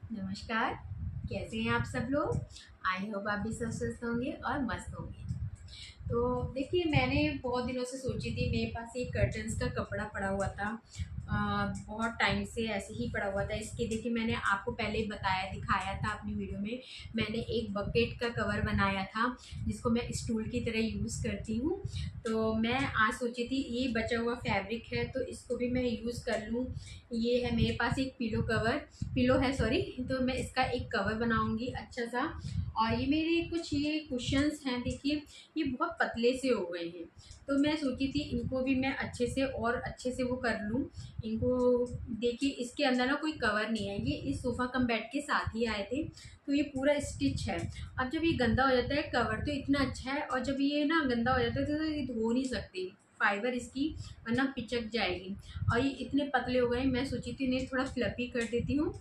नमस्कार। कैसे हैं आप सब लोग? आई होप आप भी सब स्वस्थ होंगे और मस्त होंगे। तो देखिए, मैंने बहुत दिनों से सोची थी, मेरे पास एक कर्टन्स का कपड़ा पड़ा हुआ था। बहुत टाइम से ऐसे ही पड़ा हुआ था। इसके देखिए, मैंने आपको पहले ही बताया, दिखाया था अपनी वीडियो में। मैंने एक बकेट का कवर बनाया था जिसको मैं स्टूल की तरह यूज़ करती हूँ। तो मैं आज सोची थी ये बचा हुआ फैब्रिक है तो इसको भी मैं यूज़ कर लूँ। ये है मेरे पास एक पिलो है सॉरी। तो मैं इसका एक कवर बनाऊंगी अच्छा सा। और ये मेरे कुछ ये कुशन्स हैं, देखिए ये बहुत पतले से हो गए हैं। तो मैं सोची थी इनको भी मैं अच्छे से वो कर लूँ इनको। देखिए, इसके अंदर ना कोई कवर नहीं है, ये इस सोफ़ा कम बेड के साथ ही आए थे। तो ये पूरा स्टिच है। अब जब ये गंदा हो जाता है, कवर तो इतना अच्छा है और जब ये ना गंदा हो जाता है तो ये धो नहीं सकती फाइबर इसकी, वरना पिचक जाएगी। और ये इतने पतले हो गए, मैं सोची थी इन्हें थोड़ा फ्लफी कर देती हूँ।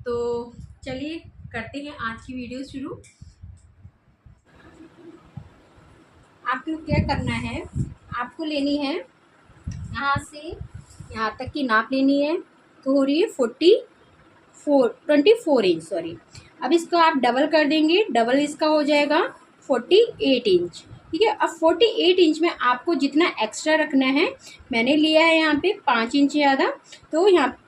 तो चलिए करते हैं आज की वीडियो शुरू। आपको क्या करना है, आपको लेनी है यहाँ से यहाँ तक की नाप लेनी है। तो हो रही है 24 इंच, सॉरी। अब इसको आप डबल कर देंगे, डबल इसका हो जाएगा 48 इंच। ठीक है, अब 48 इंच में आपको जितना एक्स्ट्रा रखना है, मैंने लिया है यहाँ पे 5 इंच ज़्यादा। तो यहाँ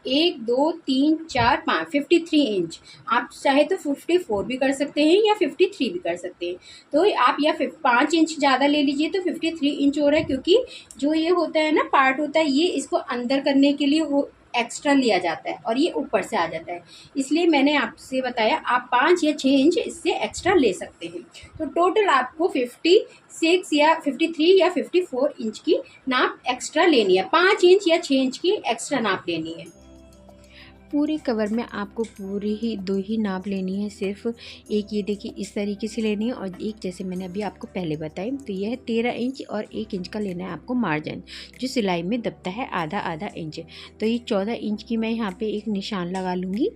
1 2 3 4 5 53 इंच। आप चाहे तो 54 भी कर सकते हैं या 53 भी कर सकते हैं। तो आप या 5 इंच ज़्यादा ले लीजिए तो 53 इंच हो रहा है, क्योंकि जो ये होता है ना पार्ट होता है, ये इसको अंदर करने के लिए वो एक्स्ट्रा लिया जाता है और ये ऊपर से आ जाता है। इसलिए मैंने आपसे बताया आप 5 या 6 इंच इससे एक्स्ट्रा ले सकते हैं। तो टोटल आपको 56 या 53 या 54 इंच की नाप एक्स्ट्रा लेनी है। 5 इंच या 6 इंच की एक्स्ट्रा नाप लेनी है। पूरे कवर में आपको पूरी ही 2 ही नाप लेनी है। सिर्फ एक ये देखिए इस तरीके से लेनी है और एक जैसे मैंने अभी आपको पहले बताई। तो यह है 13 इंच और 1 इंच का लेना है आपको मार्जिन, जो सिलाई में दबता है आधा आधा इंच। तो ये 14 इंच की मैं यहाँ पे एक निशान लगा लूँगी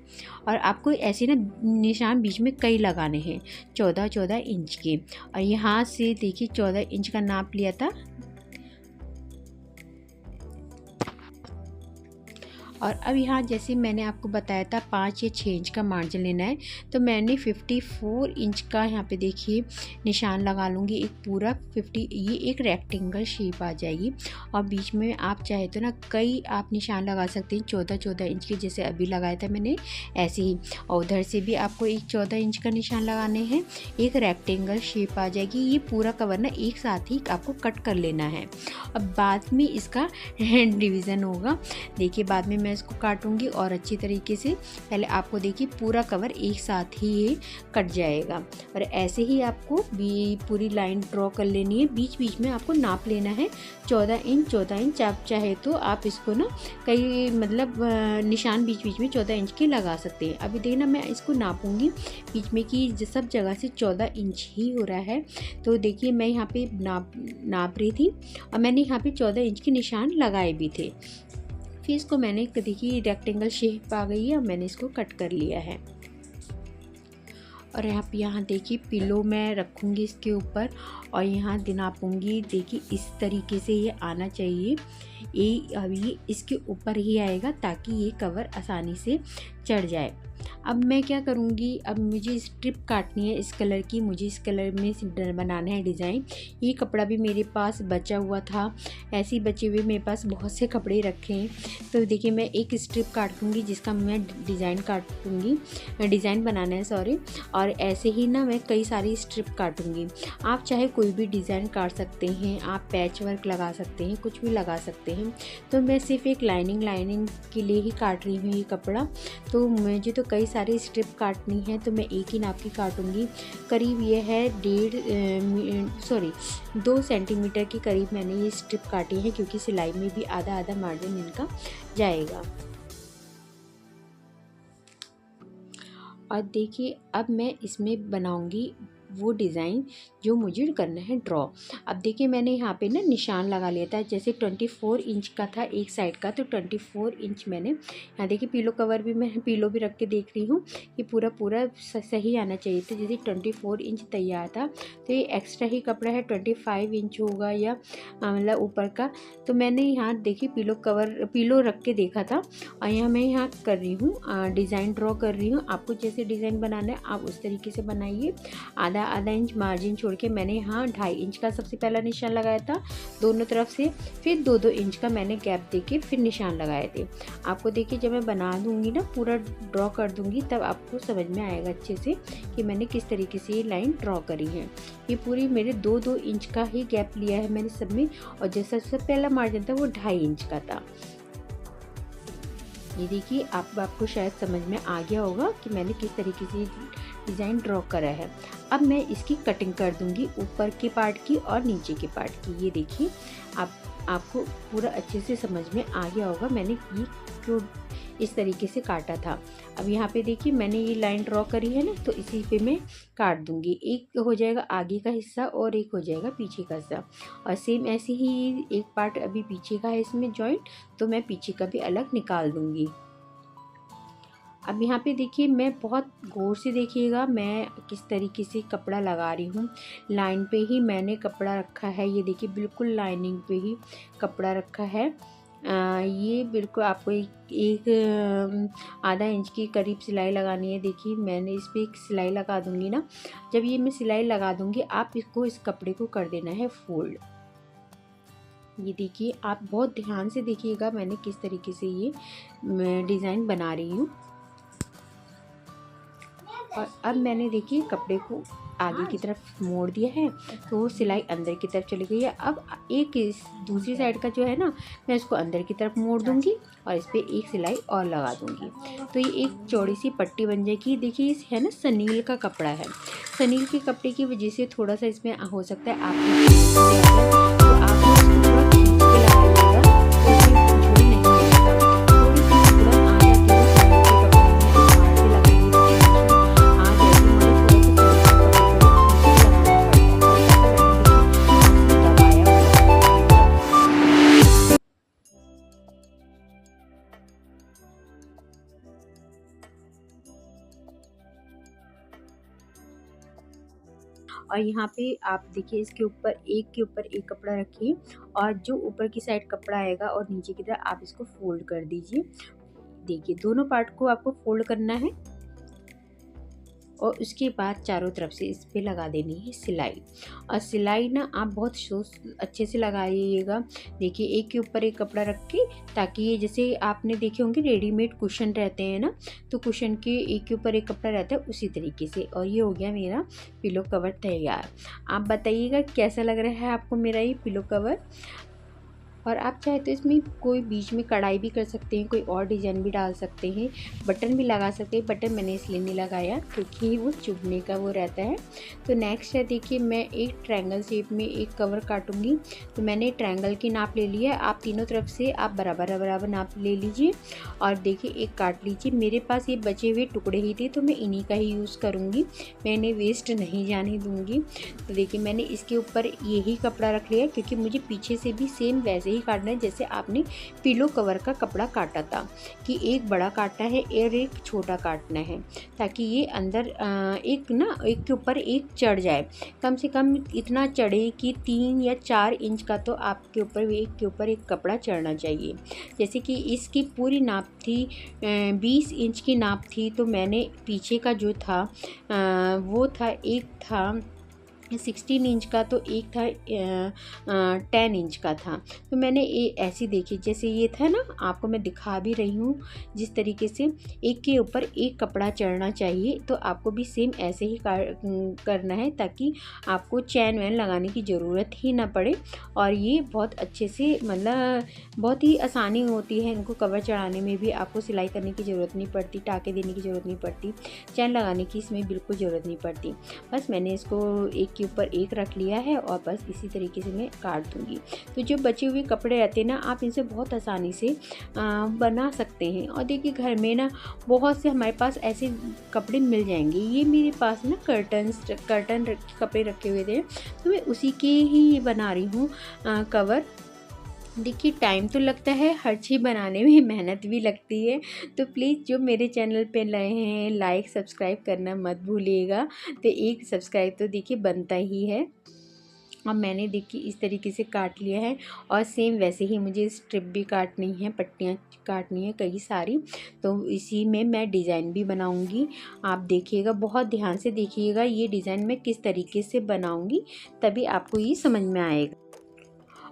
और आपको ऐसे ना निशान बीच में कई लगाने हैं 14 इंच के। और यहाँ से देखिए 14 इंच का नाप लिया था और अब यहाँ जैसे मैंने आपको बताया था 5 या 6 इंच का मार्जिन लेना है। तो मैंने 54 इंच का यहाँ पे देखिए निशान लगा लूँगी एक पूरा 50। ये एक रेक्टेंगल शेप आ जाएगी और बीच में आप चाहे तो ना कई आप निशान लगा सकते हैं 14 इंच के, जैसे अभी लगाया था मैंने ऐसे ही। और उधर से भी आपको एक 14 इंच का निशान लगाने हैं, एक रेक्टेंगल शेप आ जाएगी। ये पूरा कवर ना एक साथ ही आपको कट कर लेना है। अब बाद में इसका हैंड डिवीज़न होगा। देखिए बाद में मैं इसको काटूंगी और अच्छी तरीके से पहले आपको देखिए पूरा कवर एक साथ ही ये कट जाएगा। और ऐसे ही आपको भी पूरी लाइन ड्रॉ कर लेनी है। बीच बीच में आपको नाप लेना है 14 इंच। आप चाहे तो आप इसको ना कई मतलब निशान बीच बीच में 14 इंच के लगा सकते हैं। अभी देखना मैं इसको नापूंगी बीच में कि सब जगह से 14 इंच ही हो रहा है। तो देखिए मैं यहाँ पे नाप रही थी और मैंने यहाँ पे 14 इंच के निशान लगाए भी थे। फिर इसको मैंने देखिए रेक्टेंगल शेप आ गई है और मैंने इसको कट कर लिया है। और यहाँ देखिए पिलो मैं रखूँगी इसके ऊपर और यहाँ नापूंगी। देखिए इस तरीके से ये आना चाहिए। ये अभी इसके ऊपर ही आएगा ताकि ये कवर आसानी से चढ़ जाए। अब मैं क्या करूँगी, अब मुझे स्ट्रिप काटनी है इस कलर की। मुझे इस कलर में बनाना है डिज़ाइन। ये कपड़ा भी मेरे पास बचा हुआ था, ऐसे ही बचे हुए मेरे पास बहुत से कपड़े रखे हैं। तो देखिए मैं एक स्ट्रिप काट लूँगी जिसका मैं डिज़ाइन बनाना है सॉरी। और ऐसे ही ना मैं कई सारी स्ट्रिप काटूँगी। आप चाहे कोई भी डिज़ाइन काट सकते हैं, आप पैच वर्क लगा सकते हैं, कुछ भी लगा सकते हैं। तो मैं सिर्फ एक लाइनिंग के लिए ही काट रही हूँ ये कपड़ा। तो मुझे तो कई सारी स्ट्रिप काटनी है तो मैं एक ही नाप की काटूंगी। करीब ये है 2 सेंटीमीटर के करीब मैंने ये स्ट्रिप काटी है, क्योंकि सिलाई में भी आधा आधा मार्जिन इनका जाएगा। और देखिए अब मैं इसमें बनाऊंगी वो डिज़ाइन जो मुझे करना है ड्रॉ। अब देखिए मैंने यहाँ पे ना निशान लगा लिया था, जैसे 24 इंच का था एक साइड का, तो 24 इंच मैंने यहाँ देखिए पिलो कवर भी मैं पिलो भी रख के देख रही हूँ कि पूरा पूरा सही आना चाहिए था। जैसे 24 इंच तैयार था, तो ये एक्स्ट्रा ही कपड़ा है, 25 इंच होगा या मतलब ऊपर का। तो मैंने यहाँ देखिए पिलो रख के देखा था, और यहाँ मैं यहाँ कर रही हूँ डिज़ाइन ड्रॉ कर रही हूँ। आपको जैसे डिज़ाइन बनाना है आप उस तरीके से बनाइए। आधा आधा इंच मार्जिन छोड़ के मैंने यहाँ 2.5 इंच का सबसे पहला निशान लगाया था दोनों तरफ से, फिर 2-2 इंच का मैंने गैप देके फिर निशान लगाए थे। आपको देखिए जब मैं बना दूँगी ना, पूरा ड्रॉ कर दूँगी, तब आपको समझ में आएगा अच्छे से कि मैंने किस तरीके से ये लाइन ड्रॉ करी है। ये पूरी मेरे 2-2 इंच का ही गैप लिया है मैंने सब में, और जैसा सबसे पहला मार्जिन था वो 2.5 इंच का था। ये देखिए आपको शायद समझ में आ गया होगा कि मैंने किस तरीके से डिज़ाइन ड्रॉ करा है। अब मैं इसकी कटिंग कर दूंगी, ऊपर के पार्ट की और नीचे के पार्ट की। ये देखिए आपको पूरा अच्छे से समझ में आ गया होगा मैंने ये क्यों इस तरीके से काटा था। अब यहाँ पे देखिए मैंने ये लाइन ड्रॉ करी है ना, तो इसी पे मैं काट दूंगी। एक हो जाएगा आगे का हिस्सा और एक हो जाएगा पीछे का हिस्सा, और सेम ऐसे ही एक पार्ट अभी पीछे का है इसमें जॉइंट, तो मैं पीछे का भी अलग निकाल दूंगी। अब यहाँ पे देखिए मैं बहुत गौर से देखिएगा मैं किस तरीके से कपड़ा लगा रही हूँ। लाइन पे ही मैंने कपड़ा रखा है, ये देखिए बिल्कुल लाइनिंग पे ही कपड़ा रखा है। ये बिल्कुल आपको एक आधा इंच की करीब सिलाई लगानी है। देखिए मैंने इस पर एक सिलाई लगा दूंगी ना, जब ये मैं सिलाई लगा दूंगी आप इस कपड़े को कर देना है फोल्ड। ये देखिए आप बहुत ध्यान से देखिएगा मैंने किस तरीके से ये डिज़ाइन बना रही हूँ। और अब मैंने देखिए कपड़े को आगे की तरफ मोड़ दिया है, तो वो सिलाई अंदर की तरफ चली गई है। अब एक इस दूसरी साइड का जो है ना, मैं इसको अंदर की तरफ मोड़ दूंगी और इस पर एक सिलाई और लगा दूंगी, तो ये एक चौड़ी सी पट्टी बन जाएगी। देखिए इस है ना सनील का कपड़ा है, सनील के कपड़े की वजह से थोड़ा सा इसमें हो सकता है आप और यहाँ पे आप देखिए इसके ऊपर एक कपड़ा रखिए, और जो ऊपर की साइड कपड़ा आएगा और नीचे की तरफ आप इसको फोल्ड कर दीजिए। देखिए दोनों पार्ट को आपको फोल्ड करना है, और उसके बाद चारों तरफ से इस पे लगा देनी है सिलाई। और सिलाई ना आप बहुत अच्छे से लगाइएगा। देखिए एक के ऊपर एक कपड़ा रख के, ताकि ये जैसे आपने देखे होंगे रेडीमेड कुशन रहते हैं ना, तो कुशन के एक के ऊपर एक कपड़ा रहता है उसी तरीके से। और ये हो गया मेरा पिलो कवर तैयार। आप बताइएगा कैसा लग रहा है आपको मेरा ये पिलो कवर। और आप चाहे तो इसमें कोई बीच में कढ़ाई भी कर सकते हैं, कोई और डिज़ाइन भी डाल सकते हैं, बटन भी लगा सकते हैं। बटन मैंने इसलिए नहीं लगाया क्योंकि वो चुभने का वो रहता है। तो नेक्स्ट है देखिए मैं एक ट्रायंगल शेप में एक कवर काटूंगी। तो मैंने ट्रायंगल की नाप ले लिया है, आप तीनों तरफ से आप बराबर नाप ले लीजिए और देखिए एक काट लीजिए। मेरे पास ये बचे हुए टुकड़े ही थे तो मैं इन्हीं का ही यूज़ करूँगी, मैं इन्हें वेस्ट नहीं जाने दूँगी। तो देखिए मैंने इसके ऊपर यही कपड़ा रख लिया क्योंकि मुझे पीछे से भी सेम वैसे ही काटना है जैसे आपने पिलो कवर का कपड़ा काटा था, कि एक बड़ा काटना है और एक छोटा काटना है, ताकि ये अंदर एक के ऊपर एक चढ़ जाए। कम से कम इतना चढ़े कि 3 या 4 इंच का तो आपके ऊपर एक के ऊपर एक कपड़ा चढ़ना चाहिए। जैसे कि इसकी पूरी नाप थी 20 इंच की नाप थी, तो मैंने पीछे का जो था वो था, एक था 16 इंच का, तो एक था 10 इंच का था। तो मैंने ऐसी देखी जैसे ये था ना, आपको मैं दिखा भी रही हूँ जिस तरीके से एक के ऊपर एक कपड़ा चढ़ना चाहिए, तो आपको भी सेम ऐसे ही करना है ताकि आपको चैन वैन लगाने की ज़रूरत ही ना पड़े। और ये बहुत अच्छे से मतलब बहुत ही आसानी होती है इनको कवर चढ़ाने में भी, आपको सिलाई करने की ज़रूरत नहीं पड़ती, टाके देने की ज़रूरत नहीं पड़ती, चैन लगाने की इसमें बिल्कुल ज़रूरत नहीं पड़ती। बस मैंने इसको एक इसके ऊपर एक रख लिया है और बस इसी तरीके से मैं काट दूँगी। तो जो बचे हुए कपड़े रहते हैं ना, आप इनसे बहुत आसानी से बना सकते हैं। और देखिए घर में ना बहुत से हमारे पास ऐसे कपड़े मिल जाएंगे। ये मेरे पास ना कर्टन कपड़े रखे हुए थे, तो मैं उसी के ही बना रही हूँ कवर। देखिए टाइम तो लगता है, हर चीज़ बनाने में मेहनत भी लगती है। तो प्लीज़ जो मेरे चैनल पे नए हैं, लाइक सब्सक्राइब करना मत भूलिएगा। तो एक सब्सक्राइब तो देखिए बनता ही है। और मैंने देखिए इस तरीके से काट लिया है और सेम वैसे ही मुझे स्ट्रिप भी काटनी है, पट्टियाँ काटनी है कई सारी। तो इसी में मैं डिज़ाइन भी बनाऊंगी। आप देखिएगा, बहुत ध्यान से देखिएगा ये डिज़ाइन मैं किस तरीके से बनाऊंगी, तभी आपको ये समझ में आएगा।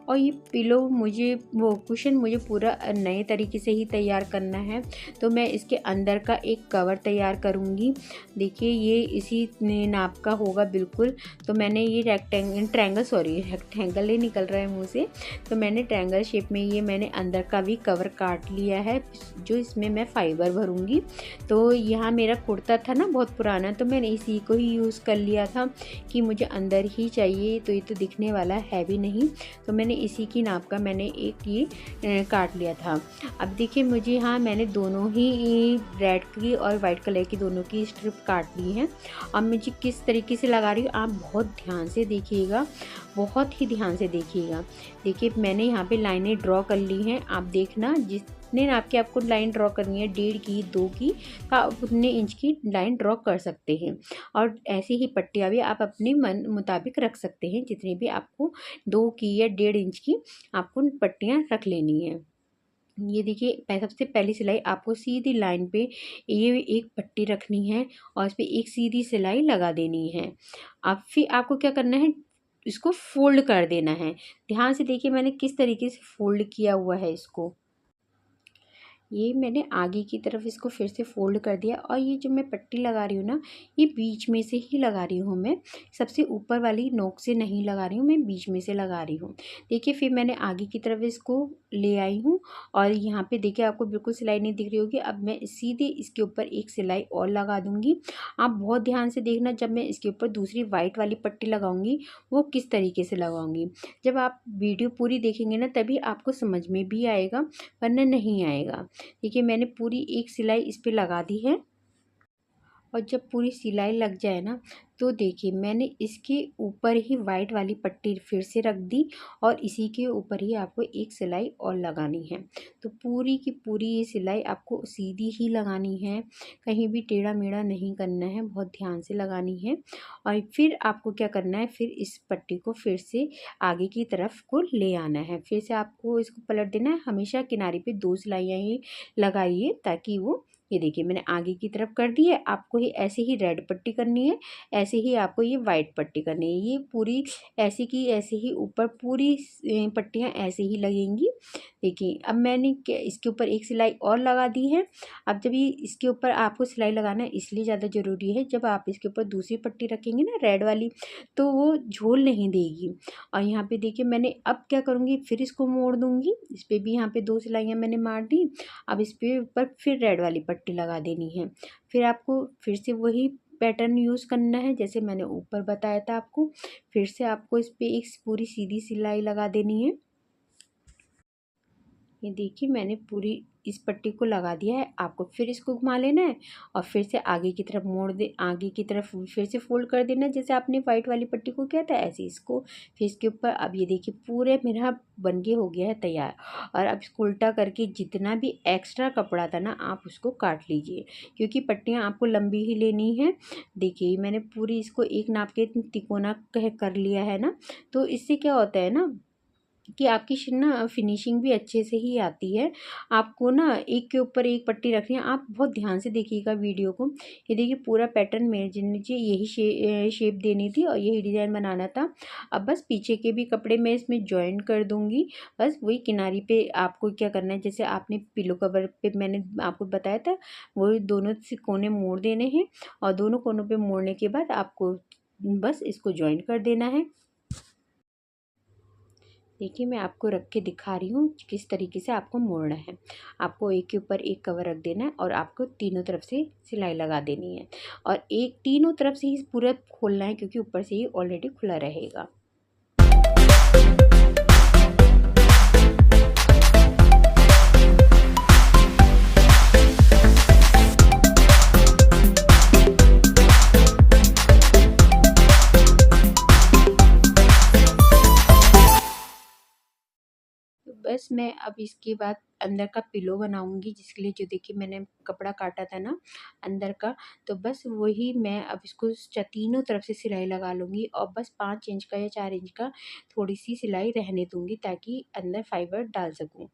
और ये पिलो मुझे, वो कुशन मुझे पूरा नए तरीके से ही तैयार करना है। तो मैं इसके अंदर का एक कवर तैयार करूँगी। देखिए ये इसी नाप का होगा बिल्कुल। तो मैंने ये रेक्टेंगल ही निकल रहा है मुँह से। तो मैंने ट्रायंगल शेप में ये मैंने अंदर का भी कवर काट लिया है, जो इसमें मैं फाइबर भरूँगी। तो यहाँ मेरा कुर्ता था ना बहुत पुराना, तो मैंने इसी को ही यूज़ कर लिया था कि मुझे अंदर ही चाहिए, तो ये तो दिखने वाला है भी नहीं। तो मैंने इसी की नाप का मैंने एक ये काट लिया था। अब देखिए मुझे यहाँ मैंने दोनों ही रेड की और वाइट कलर की दोनों की स्ट्रिप काट ली है। अब मुझे किस तरीके से लगा रही हूँ आप बहुत ध्यान से देखिएगा, बहुत ही ध्यान से देखिएगा। देखिए मैंने यहाँ पे लाइनें ड्रॉ कर ली हैं। आप देखना जितने नाप की आपको लाइन ड्रॉ करनी है, 1.5 की, 2 की, का उतने इंच की लाइन ड्रॉ कर सकते हैं। और ऐसी ही पट्टियाँ भी आप अपने मन मुताबिक रख सकते हैं, जितनी भी आपको 2 की या 1.5 इंच की आपको पट्टियाँ रख लेनी है। ये देखिए सबसे पहली सिलाई आपको सीधी लाइन पे ये एक पट्टी रखनी है और इस पर एक सीधी सिलाई लगा देनी है। अब फिर आपको क्या करना है, इसको फोल्ड कर देना है। ध्यान से देखिए मैंने किस तरीके से फोल्ड किया हुआ है इसको। ये मैंने आगे की तरफ इसको फिर से फ़ोल्ड कर दिया और ये जो मैं पट्टी लगा रही हूँ ना, ये बीच में से ही लगा रही हूँ मैं, सबसे ऊपर वाली नोक से नहीं लगा रही हूँ, मैं बीच में से लगा रही हूँ। देखिए फिर मैंने आगे की तरफ इसको ले आई हूँ और यहाँ पे देखिए आपको बिल्कुल सिलाई नहीं दिख रही होगी। अब मैं सीधे इसके ऊपर एक सिलाई और लगा दूँगी। आप बहुत ध्यान से देखना, जब मैं इसके ऊपर दूसरी वाइट वाली पट्टी लगाऊँगी वो किस तरीके से लगाऊँगी। जब आप वीडियो पूरी देखेंगे ना तभी आपको समझ में भी आएगा, वरना नहीं आएगा। देखिए मैंने पूरी एक सिलाई इस पे लगा दी है और जब पूरी सिलाई लग जाए ना, तो देखिए मैंने इसके ऊपर ही वाइट वाली पट्टी फिर से रख दी और इसी के ऊपर ही आपको एक सिलाई और लगानी है। तो पूरी की पूरी ये सिलाई आपको सीधी ही लगानी है, कहीं भी टेढ़ा मेढ़ा नहीं करना है, बहुत ध्यान से लगानी है। और फिर आपको क्या करना है, फिर इस पट्टी को फिर से आगे की तरफ को ले आना है। फिर से आपको इसको पलट देना है। हमेशा किनारे पे 2 सिलाइयाँ ही लगाइए ताकि वो, ये देखिए मैंने आगे की तरफ कर दी है। आपको ही ऐसे ही रेड पट्टी करनी है, ऐसे ही आपको ये वाइट पट्टी करनी है। ये पूरी ऐसे की ऐसे ही ऊपर पूरी पट्टियाँ ऐसे ही लगेंगी। देखिए अब मैंने इसके ऊपर एक सिलाई और लगा दी है। अब जब ये इसके ऊपर आपको सिलाई लगाना इसलिए ज़्यादा ज़रूरी है, जब आप इसके ऊपर दूसरी पट्टी रखेंगे ना रेड वाली, तो वो झोल नहीं देगी। और यहाँ पे देखिए मैंने अब क्या करूँगी, फिर इसको मोड़ दूँगी। इस पर भी यहाँ पे 2 सिलाइयाँ मैंने मार दी। अब इस पे ऊपर फिर रेड वाली पट्टी लगा देनी है। फिर आपको फिर से वही पैटर्न यूज़ करना है जैसे मैंने ऊपर बताया था आपको। फिर से आपको इस पे एक पूरी सीधी सिलाई लगा देनी है। ये देखिए मैंने पूरी इस पट्टी को लगा दिया है। आपको फिर इसको घुमा लेना है और फिर से आगे की तरफ मोड़ दे, आगे की तरफ फिर से फोल्ड कर देना है जैसे आपने वाइट वाली पट्टी को किया था, ऐसे इसको फिर इसके ऊपर। अब ये देखिए पूरे मेरा बन के हो गया है तैयार। और अब इसको उल्टा करके जितना भी एक्स्ट्रा कपड़ा था ना आप उसको काट लीजिए, क्योंकि पट्टियाँ आपको लंबी ही लेनी है। देखिए मैंने पूरी इसको एक नाप के तिकोना कर लिया है ना, तो इससे क्या होता है ना कि आपकी ना फिनिशिंग भी अच्छे से ही आती है। आपको ना एक के ऊपर एक पट्टी रखनी है। आप बहुत ध्यान से देखिएगा वीडियो को। ये देखिए पूरा पैटर्न मेरे नीचे यही शेप देनी थी और यही डिज़ाइन बनाना था। अब बस पीछे के भी कपड़े मैं इसमें जॉइन कर दूँगी। बस वही किनारी पे आपको क्या करना है, जैसे आपने पिलो कवर पे मैंने आपको बताया था, वही दोनों से कोने मोड़ देने हैं और दोनों कोनों पे मोड़ने के बाद आपको बस इसको जॉइन कर देना है। देखिए मैं आपको रख के दिखा रही हूँ किस तरीके से आपको मोड़ना है। आपको एक के ऊपर एक कवर रख देना है और आपको तीनों तरफ से सिलाई लगा देनी है और एक तीनों तरफ से ही पूरा खोलना है क्योंकि ऊपर से ही ऑलरेडी खुला रहेगा। तो बस मैं अब इसके बाद अंदर का पिलो बनाऊंगी, जिसके लिए जो देखिए मैंने कपड़ा काटा था ना अंदर का, तो बस वही मैं अब इसको तीनों तरफ से सिलाई लगा लूँगी और बस 5 इंच का या 4 इंच का थोड़ी सी सिलाई रहने दूँगी ताकि अंदर फाइबर डाल सकूँ।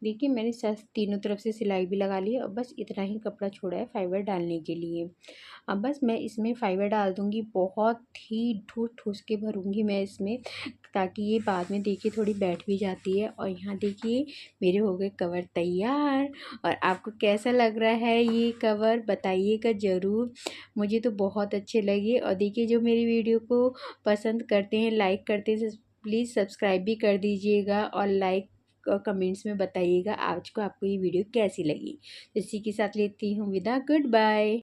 देखिए मैंने तीनों तरफ से सिलाई भी लगा ली और बस इतना ही कपड़ा छोड़ा है फाइबर डालने के लिए। अब बस मैं इसमें फाइबर डाल दूँगी, बहुत ही ठूस ठूस के भरूँगी मैं इसमें ताकि ये बाद में देखिए थोड़ी बैठ भी जाती है। और यहाँ देखिए मेरे हो गए कवर तैयार। और आपको कैसा लग रहा है ये कवर बताइएगा ज़रूर, मुझे तो बहुत अच्छे लगे। और देखिए जो मेरी वीडियो को पसंद करते हैं, लाइक करते हैं, प्लीज़ सब्सक्राइब भी कर दीजिएगा और लाइक और कमेंट्स में बताइएगा आज को आपको ये वीडियो कैसी लगी। इसी के साथ लेती हूँ विदा, गुड बाय।